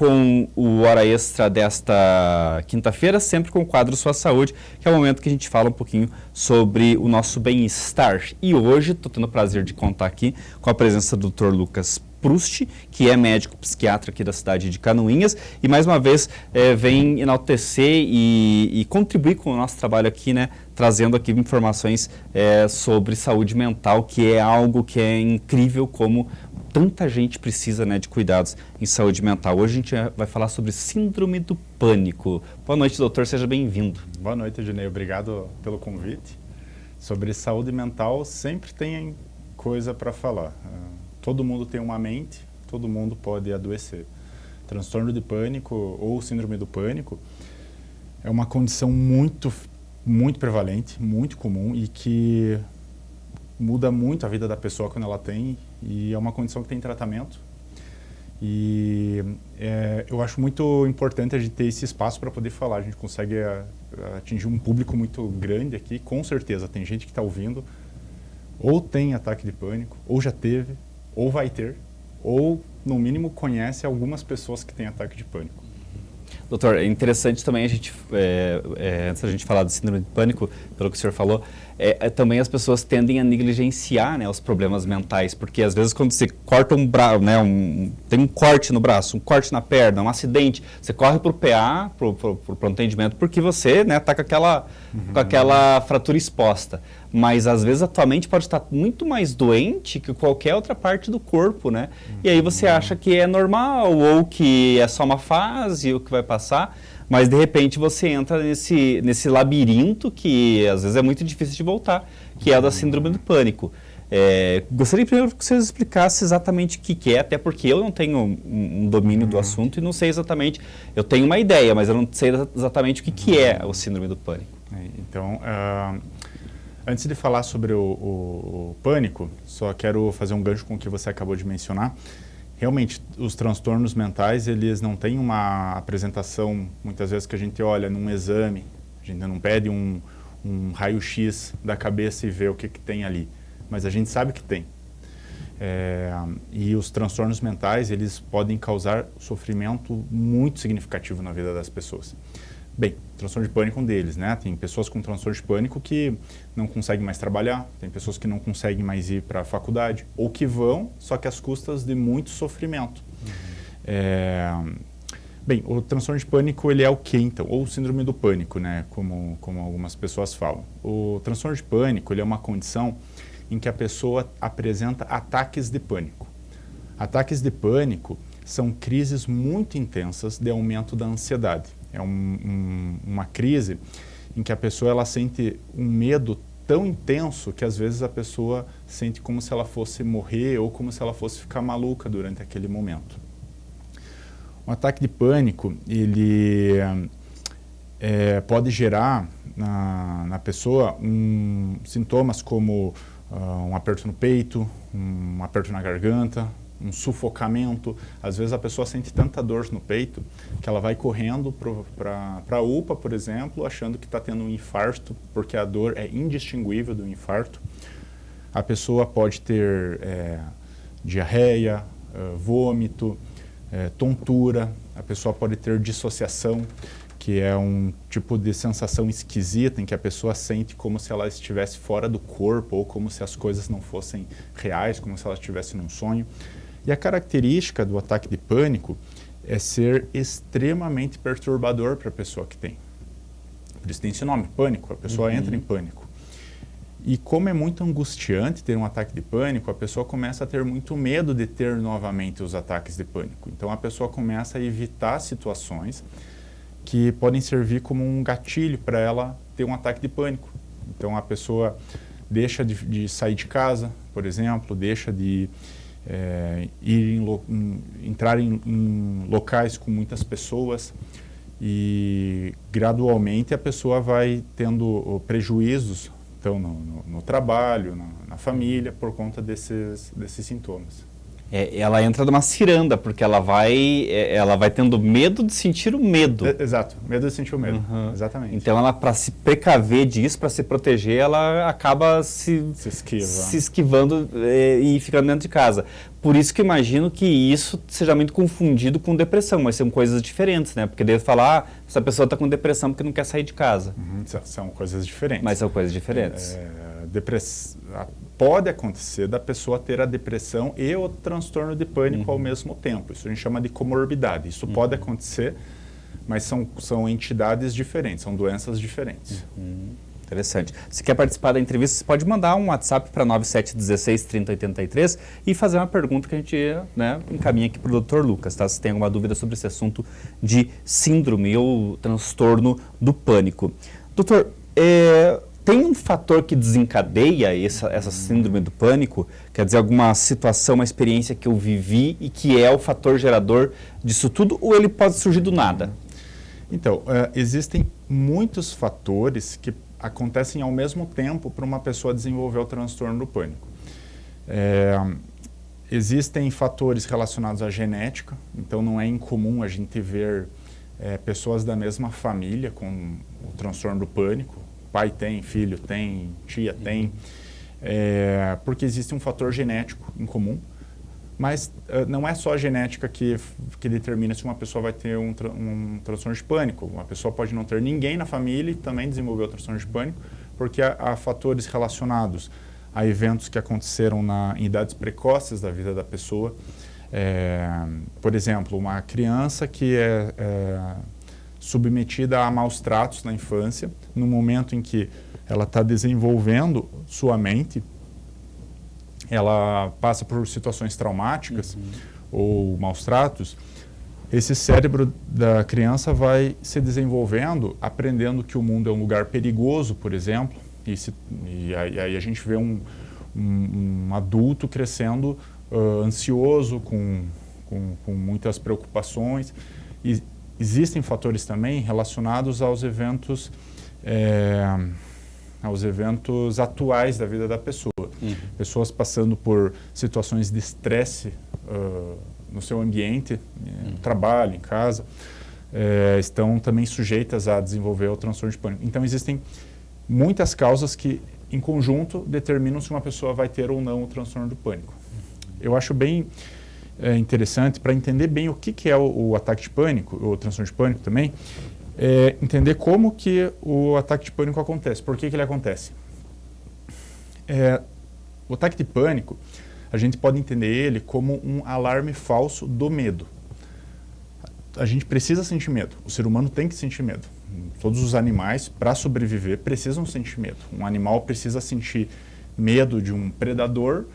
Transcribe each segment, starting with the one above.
com o Hora Extra desta quinta-feira, sempre com o quadro Sua Saúde, que é o momento que a gente fala um pouquinho sobre o nosso bem-estar. E hoje estou tendo o prazer de contar aqui com a presença do Dr. Lucas Proust, que é médico psiquiatra aqui da cidade de Canoinhas, e mais uma vez vem enaltecer e contribuir com o nosso trabalho aqui, né, trazendo aqui informações sobre saúde mental, que é algo que é incrível como tanta gente precisa, né, de cuidados em saúde mental. Hoje a gente vai falar sobre síndrome do pânico. Boa noite, doutor, seja bem-vindo. Boa noite, Ednei, obrigado pelo convite. Sobre saúde mental sempre tem coisa para falar. Todo mundo tem uma mente, todo mundo pode adoecer. Transtorno de pânico ou síndrome do pânico é uma condição muito prevalente, muito comum e que muda muito a vida da pessoa quando ela tem, e é uma condição que tem tratamento. E eu acho muito importante a gente ter esse espaço para poder falar. A gente consegue atingir um público muito grande aqui, com certeza. Tem gente que está ouvindo, ou tem ataque de pânico, ou já teve, ou vai ter, ou no mínimo conhece algumas pessoas que têm ataque de pânico. Doutor, é interessante também a gente, antes da gente falar do síndrome de pânico, pelo que o senhor falou, também as pessoas tendem a negligenciar, né, os problemas mentais, porque às vezes quando você corta um braço, né, tem um corte no braço, um corte na perna, um acidente, você corre para o PA, para o atendimento, porque você, né, está com aquela fratura exposta. Mas às vezes a tua mente pode estar muito mais doente que qualquer outra parte do corpo, né? E aí você acha que é normal ou que é só uma fase ou que vai passar, mas de repente você entra nesse labirinto que às vezes é muito difícil de voltar, que é o da síndrome do pânico. Gostaria primeiro que vocês explicassem exatamente o que é, até porque eu não tenho um domínio do assunto e não sei exatamente, eu tenho uma ideia, mas eu não sei exatamente o que é o síndrome do pânico. Então, antes de falar sobre o pânico, só quero fazer um gancho com o que você acabou de mencionar. Realmente, os transtornos mentais, eles não têm uma apresentação, muitas vezes, que a gente olha num exame, a gente não pede um raio-x da cabeça e vê o que tem ali, mas a gente sabe que tem. E os transtornos mentais, eles podem causar sofrimento muito significativo na vida das pessoas. Bem, transtorno de pânico é um deles, né? Tem pessoas com transtorno de pânico que não conseguem mais trabalhar, tem pessoas que não conseguem mais ir para a faculdade, ou que vão, só que às custas de muito sofrimento. Bem, o transtorno de pânico, ele é o quê, então? Ou síndrome do pânico, né? Como algumas pessoas falam. O transtorno de pânico, ele é uma condição em que a pessoa apresenta ataques de pânico. Ataques de pânico são crises muito intensas de aumento da ansiedade. É uma crise em que a pessoa ela sente um medo tão intenso que às vezes a pessoa sente como se ela fosse morrer ou como se ela fosse ficar maluca durante aquele momento. Um ataque de pânico, ele pode gerar na pessoa sintomas como um aperto no peito, um aperto na garganta, um sufocamento. Às vezes a pessoa sente tanta dor no peito que ela vai correndo para a UPA, por exemplo, achando que está tendo um infarto, porque a dor é indistinguível do infarto. A pessoa pode ter diarreia, vômito, tontura, a pessoa pode ter dissociação, que é um tipo de sensação esquisita em que a pessoa sente como se ela estivesse fora do corpo ou como se as coisas não fossem reais, como se ela estivesse num sonho. E a característica do ataque de pânico é ser extremamente perturbador para a pessoa que tem. Por isso tem esse nome, pânico, a pessoa entra em pânico. E como é muito angustiante ter um ataque de pânico, a pessoa começa a ter muito medo de ter novamente os ataques de pânico. Então a pessoa começa a evitar situações que podem servir como um gatilho para ela ter um ataque de pânico. Então a pessoa deixa de sair de casa, por exemplo, deixa de entrar em locais com muitas pessoas e gradualmente a pessoa vai tendo prejuízos então, no trabalho, na família, por conta desses sintomas. ela entra numa ciranda, porque ela vai tendo medo de sentir o medo. Exato, medo de sentir o medo, exatamente. Então ela, para se precaver disso, para se proteger, ela acaba se esquivando e ficando dentro de casa. Por isso que eu imagino que isso seja muito confundido com depressão, mas são coisas diferentes, né? Porque deve falar, essa pessoa está com depressão porque não quer sair de casa. São coisas diferentes. Mas são coisas diferentes. Pode acontecer da pessoa ter a depressão e o transtorno de pânico ao mesmo tempo. Isso a gente chama de comorbidade. Isso pode acontecer, mas são entidades diferentes, são doenças diferentes. Interessante. Se quer participar da entrevista, você pode mandar um WhatsApp para 9716-3083 e fazer uma pergunta que a gente encaminha aqui para o Dr. Lucas, tá? Se tem alguma dúvida sobre esse assunto de síndrome ou transtorno do pânico. Doutor, tem um fator que desencadeia essa síndrome do pânico? Quer dizer, alguma situação, uma experiência que eu vivi e que é o fator gerador disso tudo, ou ele pode surgir do nada? Então, existem muitos fatores que acontecem ao mesmo tempo para uma pessoa desenvolver o transtorno do pânico. Existem fatores relacionados à genética, então não é incomum a gente ver pessoas da mesma família com o transtorno do pânico. Pai tem, filho tem, tia tem, porque existe um fator genético em comum, mas não é só a genética que determina se uma pessoa vai ter um transtorno de pânico. Uma pessoa pode não ter ninguém na família e também desenvolver o transtorno de pânico, porque há fatores relacionados a eventos que aconteceram em idades precoces da vida da pessoa. Por exemplo, uma criança que é submetida a maus tratos na infância, no momento em que ela está desenvolvendo sua mente, ela passa por situações traumáticas ou maus tratos, esse cérebro da criança vai se desenvolvendo, aprendendo que o mundo é um lugar perigoso, por exemplo, e aí a gente vê um adulto crescendo ansioso, com muitas preocupações. E existem fatores também relacionados aos eventos atuais da vida da pessoa. Pessoas passando por situações de estresse no seu ambiente, no trabalho, em casa, estão também sujeitas a desenvolver o transtorno de pânico. Então, existem muitas causas que, em conjunto, determinam se uma pessoa vai ter ou não o transtorno do pânico. Eu acho bem interessante, para entender bem o que é o ataque de pânico, o transtorno de pânico também, entender como que o ataque de pânico acontece, por que ele acontece. O ataque de pânico, a gente pode entender ele como um alarme falso do medo. A gente precisa sentir medo, o ser humano tem que sentir medo. Todos os animais, para sobreviver, precisam sentir medo. Um animal precisa sentir medo de um predador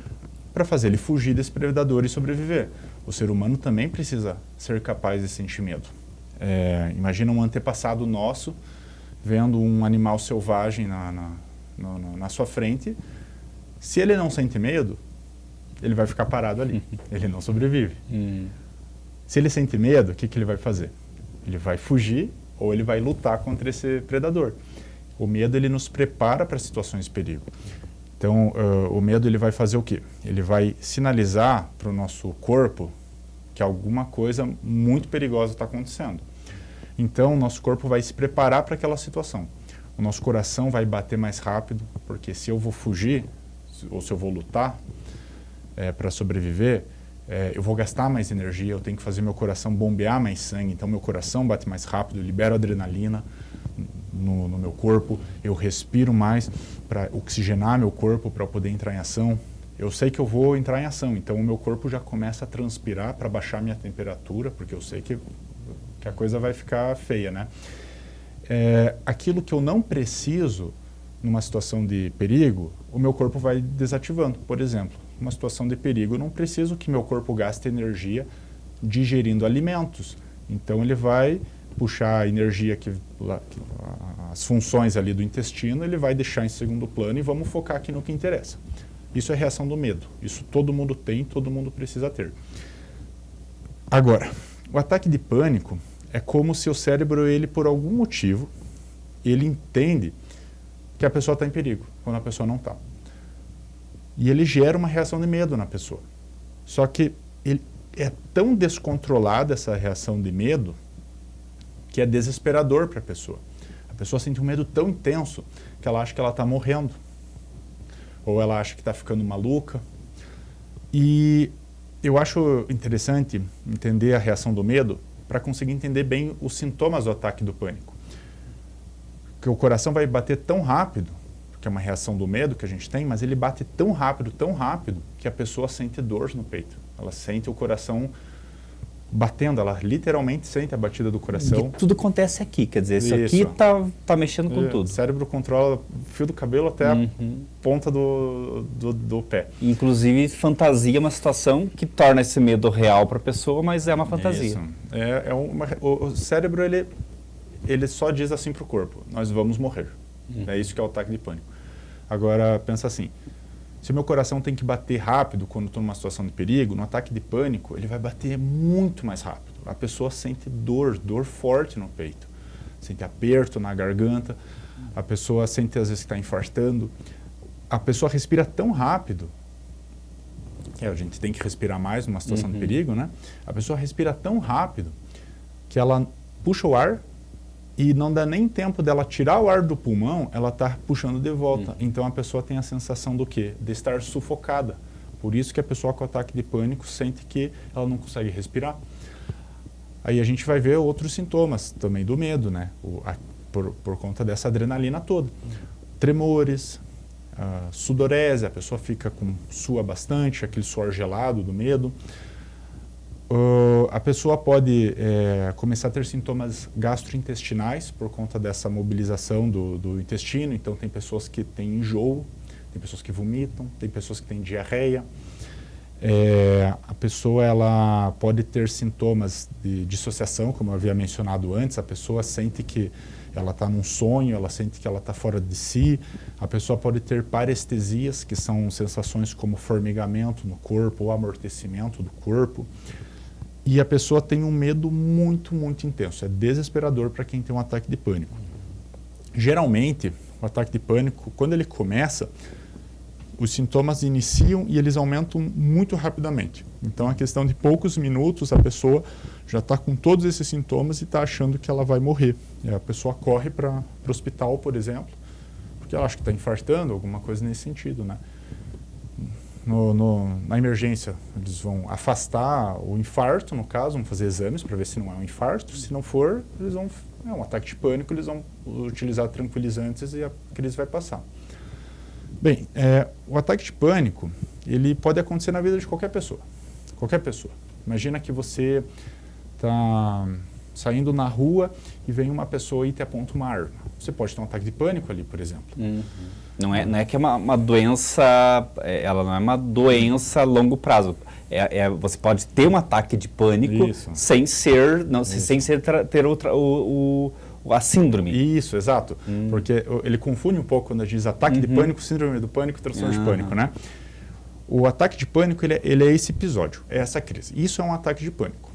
para fazer ele fugir desse predador e sobreviver. O ser humano também precisa ser capaz de sentir medo. Imagina um antepassado nosso vendo um animal selvagem na sua frente. Se ele não sente medo, ele vai ficar parado ali. Ele não sobrevive. Se ele sente medo, o que ele vai fazer? Ele vai fugir ou ele vai lutar contra esse predador. O medo, ele nos prepara para situações de perigo. Então, o medo, ele vai fazer o quê? Ele vai sinalizar para o nosso corpo que alguma coisa muito perigosa está acontecendo. Então, o nosso corpo vai se preparar para aquela situação. O nosso coração vai bater mais rápido, porque se eu vou fugir, ou se eu vou lutar para sobreviver, eu vou gastar mais energia, eu tenho que fazer meu coração bombear mais sangue, então meu coração bate mais rápido, eu libero adrenalina no meu corpo, eu respiro mais para oxigenar meu corpo para eu poder entrar em ação. Eu sei que eu vou entrar em ação, então o meu corpo já começa a transpirar para baixar minha temperatura, porque eu sei que a coisa vai ficar feia, né? Aquilo que eu não preciso numa situação de perigo, o meu corpo vai desativando. Por exemplo, numa situação de perigo, eu não preciso que meu corpo gaste energia digerindo alimentos. Então, ele vai puxar a energia, as funções ali do intestino, ele vai deixar em segundo plano e vamos focar aqui no que interessa. Isso é reação do medo. Isso todo mundo tem, todo mundo precisa ter. Agora, o ataque de pânico é como se o cérebro, ele por algum motivo, ele entende que a pessoa está em perigo, quando a pessoa não está. E ele gera uma reação de medo na pessoa. Só que é tão descontrolada essa reação de medo que é desesperador para a pessoa. A pessoa sente um medo tão intenso que ela acha que ela está morrendo, ou ela acha que está ficando maluca. E eu acho interessante entender a reação do medo para conseguir entender bem os sintomas do ataque do pânico. Porque o coração vai bater tão rápido, que é uma reação do medo que a gente tem, mas ele bate tão rápido, que a pessoa sente dor no peito. Ela sente o coração batendo, ela literalmente sente a batida do coração. E tudo acontece aqui, quer dizer, isso aqui tá mexendo com tudo. O cérebro controla o fio do cabelo até a ponta do pé. Inclusive, fantasia é uma situação que torna esse medo real para a pessoa, mas é uma fantasia. Isso. O cérebro, ele só diz assim para o corpo, nós vamos morrer. É isso que é o ataque de pânico. Agora, pensa assim, se meu coração tem que bater rápido quando estou numa situação de perigo, no ataque de pânico, ele vai bater muito mais rápido. A pessoa sente dor forte no peito, sente aperto na garganta, a pessoa sente às vezes que está infartando, a pessoa respira tão rápido, a gente tem que respirar mais numa situação de perigo, né? A pessoa respira tão rápido que ela puxa o ar e não dá nem tempo dela tirar o ar do pulmão, ela está puxando de volta. Então a pessoa tem a sensação do quê? De estar sufocada. Por isso que a pessoa com ataque de pânico sente que ela não consegue respirar. Aí a gente vai ver outros sintomas também do medo, né? Por conta dessa adrenalina toda. Tremores, sudorese, a pessoa sua bastante, aquele suor gelado do medo. A pessoa pode começar a ter sintomas gastrointestinais por conta dessa mobilização do intestino. Então, tem pessoas que têm enjoo, tem pessoas que vomitam, tem pessoas que têm diarreia. A pessoa ela pode ter sintomas de dissociação, como eu havia mencionado antes. A pessoa sente que ela está num sonho, ela sente que ela está fora de si. A pessoa pode ter parestesias, que são sensações como formigamento no corpo ou amortecimento do corpo. E a pessoa tem um medo muito, muito intenso. É desesperador para quem tem um ataque de pânico. Geralmente, o ataque de pânico, quando ele começa, os sintomas iniciam e eles aumentam muito rapidamente. Então, a questão de poucos minutos, a pessoa já está com todos esses sintomas e está achando que ela vai morrer. E a pessoa corre para o hospital, por exemplo, porque ela acha que está infartando, alguma coisa nesse sentido, né? Na emergência, eles vão afastar o infarto, no caso, vão fazer exames para ver se não é um infarto. Se não for, é um ataque de pânico, eles vão utilizar tranquilizantes e a crise vai passar. Bem, o ataque de pânico, ele pode acontecer na vida de qualquer pessoa. Qualquer pessoa. Imagina que você está saindo na rua e vem uma pessoa e te aponta uma arma. Você pode ter um ataque de pânico ali, por exemplo. Não é que é uma doença, ela não é uma doença a longo prazo. Você pode ter um ataque de pânico sem ter a síndrome. Isso, exato. Porque ele confunde um pouco quando a gente diz ataque de pânico, síndrome do pânico, transtorno de pânico, né? O ataque de pânico, ele é esse episódio, é essa crise. Isso é um ataque de pânico.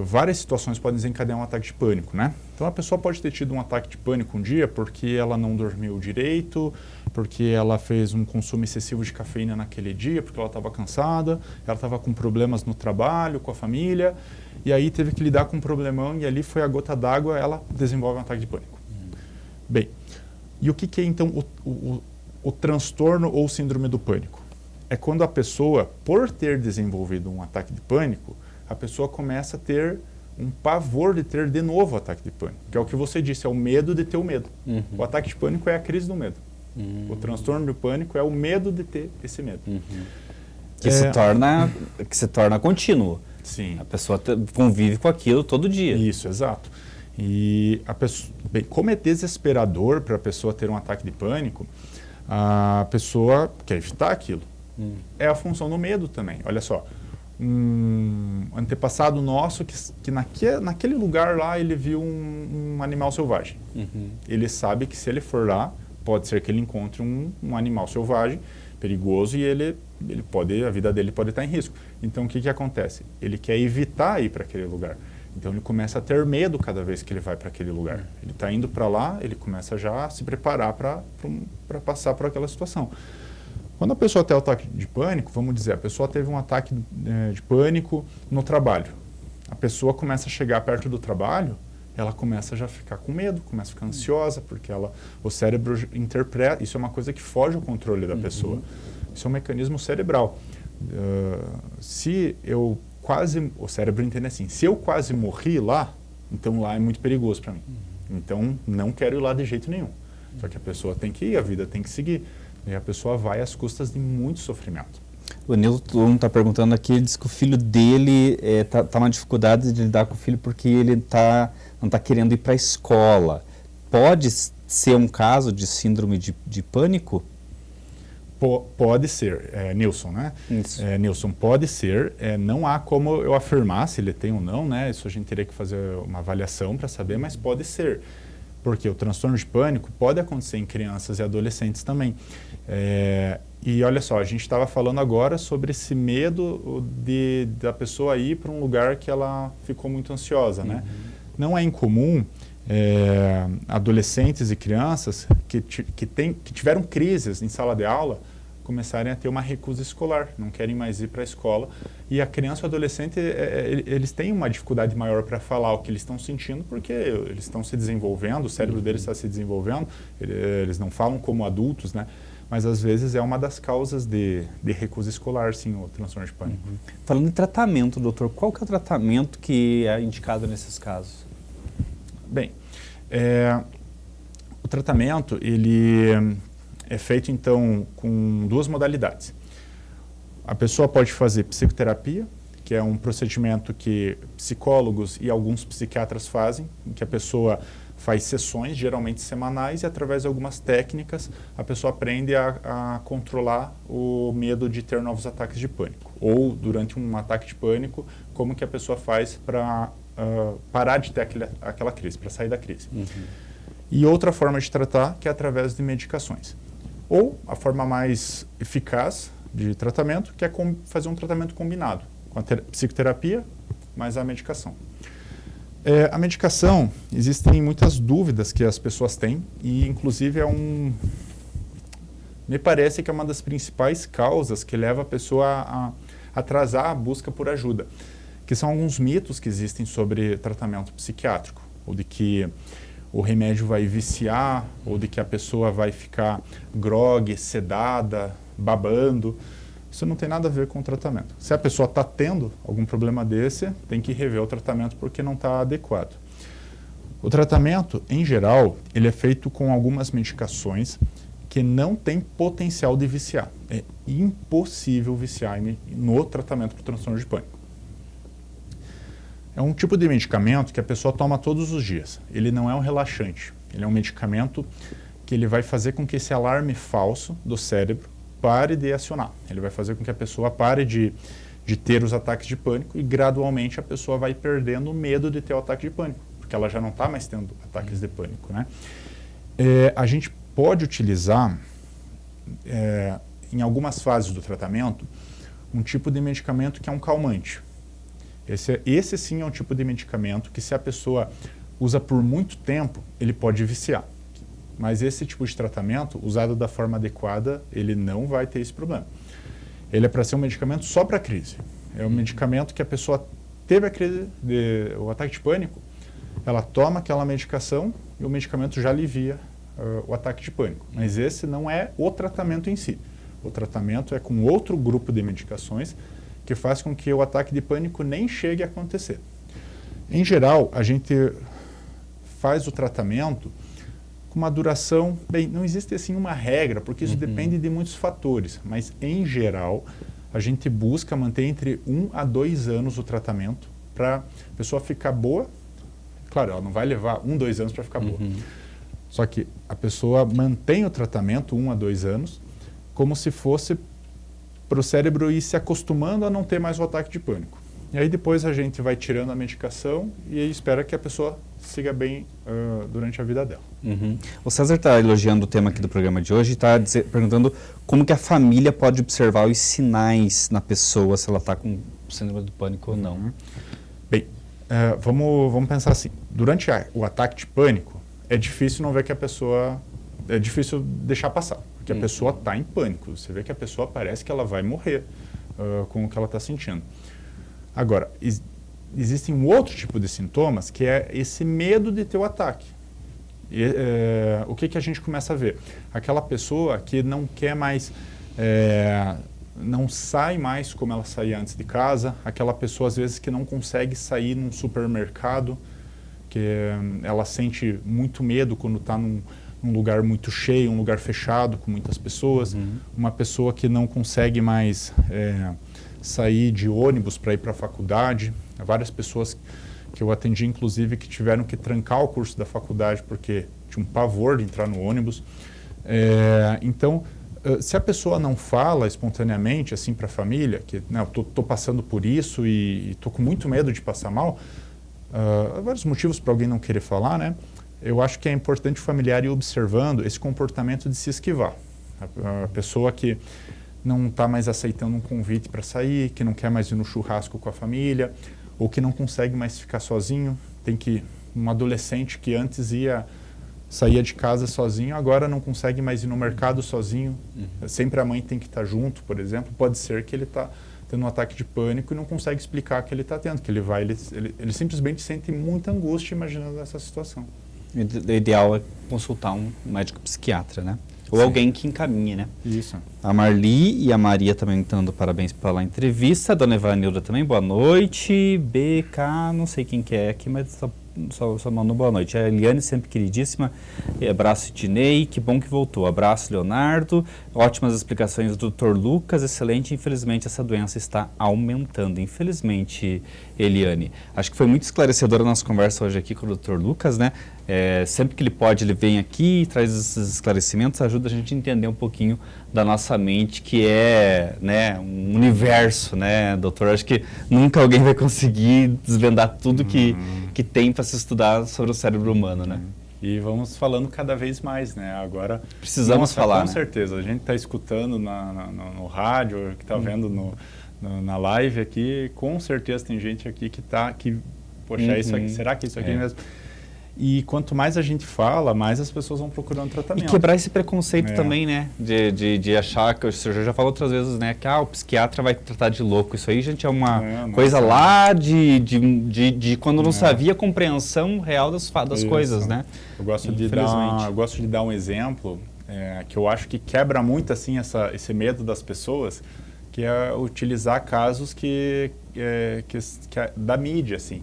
Várias situações podem desencadear um ataque de pânico, né? Então a pessoa pode ter tido um ataque de pânico um dia porque ela não dormiu direito, porque ela fez um consumo excessivo de cafeína naquele dia, porque ela estava cansada, ela estava com problemas no trabalho, com a família, e aí teve que lidar com um problemão e ali foi a gota d'água, ela desenvolve um ataque de pânico. Bem, e o que é então o transtorno ou síndrome do pânico? É quando a pessoa, por ter desenvolvido um ataque de pânico, a pessoa começa a ter um pavor de ter de novo o ataque de pânico, que é o que você disse, é o medo de ter o medo. O ataque de pânico é a crise do medo. O transtorno do pânico é o medo de ter esse medo. Que se torna contínuo. Sim. A pessoa convive com aquilo todo dia. Isso, exato. E a pessoa, bem, como é desesperador para a pessoa ter um ataque de pânico, a pessoa quer evitar aquilo. É a função do medo também. Olha só, um antepassado nosso que naquele lugar lá ele viu um animal selvagem. Ele sabe que se ele for lá, pode ser que ele encontre um animal selvagem, perigoso, e a vida dele pode estar em risco. Então o que acontece? Ele quer evitar ir para aquele lugar. Então ele começa a ter medo cada vez que ele vai para aquele lugar. Ele está indo para lá, ele começa já a se preparar para passar por aquela situação. Quando a pessoa tem ataque de pânico, vamos dizer, a pessoa teve um ataque de pânico no trabalho. A pessoa começa a chegar perto do trabalho, ela começa já a ficar com medo, começa a ficar ansiosa, porque o cérebro interpreta, isso é uma coisa que foge ao controle da pessoa. Isso é um mecanismo cerebral. O cérebro entende assim, se eu quase morri lá, então lá é muito perigoso para mim. Então não quero ir lá de jeito nenhum. Só que a pessoa tem que ir, a vida tem que seguir. E a pessoa vai às custas de muito sofrimento. O Nilton está perguntando aqui, ele diz que o filho dele tá uma dificuldade de lidar com o filho porque ele não está querendo ir para a escola. Pode ser um caso de síndrome de pânico? Pode ser, Nilson, né? Isso. Nilson, pode ser. Não há como eu afirmar se ele tem ou não, né? Isso a gente teria que fazer uma avaliação para saber, mas pode ser. Porque o transtorno de pânico pode acontecer em crianças e adolescentes também. E olha só, a gente estava falando agora sobre esse medo da pessoa ir para um lugar que ela ficou muito ansiosa, né? Não é incomum adolescentes e crianças que tiveram crises em sala de aula começarem a ter uma recusa escolar, não querem mais ir para a escola. E a criança e o adolescente, eles têm uma dificuldade maior para falar o que eles estão sentindo, porque eles estão se desenvolvendo, o cérebro deles está se desenvolvendo, eles não falam como adultos, né? Mas às vezes é uma das causas de recusa escolar, sim, o transtorno de pânico. Falando em tratamento, doutor, qual que é o tratamento que é indicado nesses casos? Bem, o tratamento, ele é feito, então, com duas modalidades. A pessoa pode fazer psicoterapia, que é um procedimento que psicólogos e alguns psiquiatras fazem, em que a pessoa faz sessões, geralmente semanais, e através de algumas técnicas, a pessoa aprende a controlar o medo de ter novos ataques de pânico. Ou, durante um ataque de pânico, como que a pessoa faz para parar de ter aquela crise, para sair da crise. E outra forma de tratar, que é através de medicações. Ou a forma mais eficaz de tratamento, que é fazer um tratamento combinado, com a psicoterapia mais a medicação. A medicação, existem muitas dúvidas que as pessoas têm, e inclusive me parece que é uma das principais causas que leva a pessoa a atrasar a busca por ajuda, que são alguns mitos que existem sobre tratamento psiquiátrico, ou de que o remédio vai viciar, ou de que a pessoa vai ficar grogue, sedada, babando. Isso não tem nada a ver com o tratamento. Se a pessoa está tendo algum problema desse, tem que rever o tratamento porque não está adequado. O tratamento, em geral, ele é feito com algumas medicações que não têm potencial de viciar. É impossível viciar no tratamento para o transtorno de pânico. É um tipo de medicamento que a pessoa toma todos os dias. Ele não é um relaxante. Ele é um medicamento que ele vai fazer com que esse alarme falso do cérebro pare de acionar. Ele vai fazer com que a pessoa pare de ter os ataques de pânico e gradualmente a pessoa vai perdendo o medo de ter o ataque de pânico, porque ela já não está mais tendo ataques de pânico, né? A gente pode utilizar, em algumas fases do tratamento, um tipo de medicamento que é um calmante. Esse sim é um tipo de medicamento que, se a pessoa usa por muito tempo, ele pode viciar. Mas esse tipo de tratamento, usado da forma adequada, ele não vai ter esse problema. Ele é para ser um medicamento só para crise. É um medicamento que a pessoa teve a crise, o ataque de pânico, ela toma aquela medicação e o medicamento já alivia o ataque de pânico. Mas esse não é o tratamento em si. O tratamento é com outro grupo de medicações que faz com que o ataque de pânico nem chegue a acontecer. Em geral, a gente faz o tratamento com uma duração, não existe assim uma regra, porque isso depende de muitos fatores, mas em geral a gente busca manter entre 1 a 2 anos o tratamento para a pessoa ficar boa. Claro, ela não vai levar 1, 2 anos para ficar boa. Só que a pessoa mantém o tratamento 1 a 2 anos como se fosse para o cérebro ir se acostumando a não ter mais o ataque de pânico. E aí depois a gente vai tirando a medicação e espera que a pessoa siga bem durante a vida dela. O César está elogiando o tema aqui do programa de hoje e está perguntando como que a família pode observar os sinais na pessoa, se ela está com síndrome do pânico ou não. Bem, vamos pensar assim. Durante o ataque de pânico, é difícil não ver que a pessoa... É difícil deixar passar. porque a pessoa está em pânico. Você vê que a pessoa parece que ela vai morrer com o que ela está sentindo. Agora, existe um outro tipo de sintomas, que é esse medo de ter o ataque. O que a gente começa a ver? Aquela pessoa que não quer mais, não sai mais como ela saía antes de casa, aquela pessoa às vezes que não consegue sair num supermercado, que ela sente muito medo quando está num lugar muito cheio, um lugar fechado com muitas pessoas, uma pessoa que não consegue mais sair de ônibus para ir para a faculdade. Há várias pessoas que eu atendi, inclusive, que tiveram que trancar o curso da faculdade porque tinha um pavor de entrar no ônibus. Então, se a pessoa não fala espontaneamente assim para a família, que eu estou passando por isso e estou com muito medo de passar mal, há vários motivos para alguém não querer falar, né? Eu acho que é importante o familiar ir observando esse comportamento de se esquivar. A pessoa que não está mais aceitando um convite para sair, que não quer mais ir no churrasco com a família, ou que não consegue mais ficar sozinho. Um adolescente que antes saía de casa sozinho, agora não consegue mais ir no mercado sozinho. Sempre a mãe tem que estar junto, por exemplo. Pode ser que ele está tendo um ataque de pânico e não consegue explicar que ele está tendo, que ele simplesmente sente muita angústia imaginando essa situação. O ideal é consultar um médico psiquiatra, né? Ou Sim. alguém que encaminhe, né? Isso. A Marli e a Maria também estão dando parabéns pela entrevista. A dona Evanilda também, boa noite. BK, não sei quem que é aqui, mas só mandou boa noite. A Eliane, sempre queridíssima. Abraço, Ednei. Que bom que voltou. Abraço, Leonardo. Ótimas explicações do Dr. Lucas. Excelente. Infelizmente, essa doença está aumentando. Infelizmente, Eliane. Acho que foi muito esclarecedora a nossa conversa hoje aqui com o Dr. Lucas, né? Sempre que ele pode, ele vem aqui e traz esses esclarecimentos, ajuda a gente a entender um pouquinho da nossa mente, que é, né, um universo, né, doutor? Acho que nunca alguém vai conseguir desvendar tudo que tem para se estudar sobre o cérebro humano, né? E vamos falando cada vez mais, né? Agora precisamos falar, com né? certeza. A gente está escutando no rádio, que está vendo na live aqui, com certeza tem gente aqui poxa, é isso aqui, será que é isso aqui mesmo? E quanto mais a gente fala, mais as pessoas vão procurando tratamento. E quebrar esse preconceito também, né? De achar, que o senhor já falou outras vezes, né? Que o psiquiatra vai tratar de louco. Isso aí, gente, é uma coisa lá de quando não sabia a compreensão real das coisas, né? Eu gosto de dar um exemplo que eu acho que quebra muito assim esse medo das pessoas, que é utilizar casos da mídia, assim.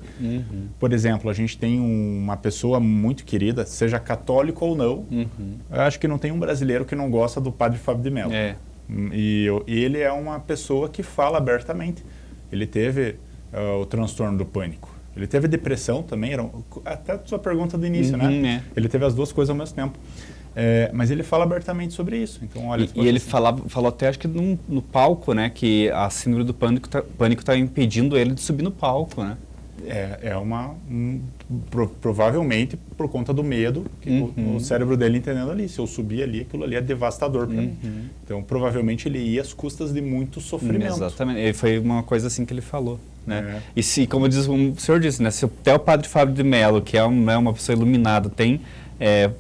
Por exemplo, a gente tem uma pessoa muito querida, seja católico ou não, eu acho que não tem um brasileiro que não gosta do padre Fábio de Mello. E ele é uma pessoa que fala abertamente. Ele teve o transtorno do pânico. Ele teve depressão também, até a sua pergunta do início, né? Ele teve as duas coisas ao mesmo tempo. Mas ele fala abertamente sobre isso. Então, olha, e ele falou até, acho que no palco, né, que a síndrome do pânico tá impedindo ele de subir no palco, né? Provavelmente por conta do medo que o cérebro dele entendendo ali. Se eu subir ali, aquilo ali é devastador para mim. Então, provavelmente ele ia às custas de muito sofrimento. Exatamente. Foi uma coisa assim que ele falou, né? E se, como o senhor disse, né, se até o padre Fábio de Mello, que é uma pessoa iluminada, tem...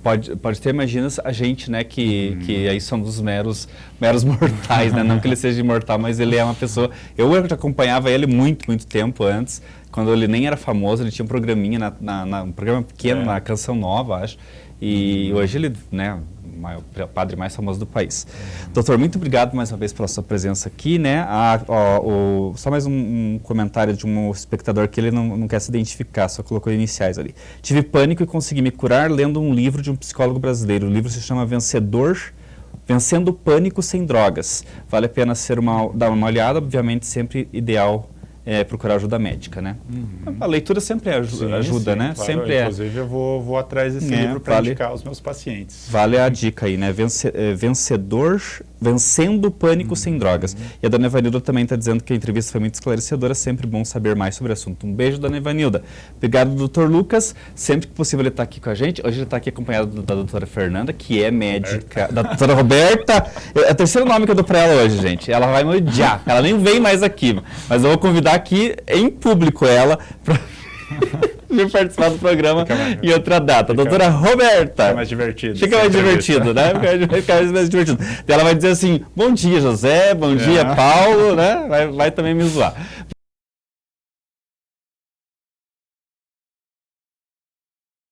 pode ter, imagina a gente, né, que aí somos meros mortais, né? Não que ele seja imortal, mas ele é uma pessoa... Eu já acompanhava ele muito tempo antes, quando ele nem era famoso, ele tinha um programinha, um programa pequeno, na Canção Nova, acho, e hoje ele, né, o padre mais famoso do país. Doutor, muito obrigado mais uma vez pela sua presença aqui, né? Só mais um comentário de um espectador que ele não quer se identificar, só colocou iniciais ali. Tive pânico e consegui me curar lendo um livro de um psicólogo brasileiro. O livro se chama Vencendo o Pânico Sem Drogas. Vale a pena dar uma olhada, obviamente sempre ideal procurar ajuda médica, né? A leitura sempre ajuda, né? Claro, sempre inclusive eu vou atrás desse livro para indicar aos meus pacientes. Vale a dica aí, né? Vencendo o Pânico Sem Drogas. E a dona Evanilda também está dizendo que a entrevista foi muito esclarecedora, sempre bom saber mais sobre o assunto. Um beijo, dona Evanilda. Obrigado, doutor Lucas. Sempre que possível ele está aqui com a gente. Hoje ele está aqui acompanhado da doutora Fernanda, que é médica, da doutora Roberta. É o terceiro nome que eu dou para ela hoje, gente. Ela vai me odiar. Ela nem vem mais aqui, mas eu vou convidar aqui em público ela para... vir participar do programa mais, em outra data. Doutora Roberta. Fica mais divertido. Fica mais divertido, né? Fica mais divertido. Ela vai dizer assim, bom dia, José, bom dia, Paulo, né? Vai também me zoar.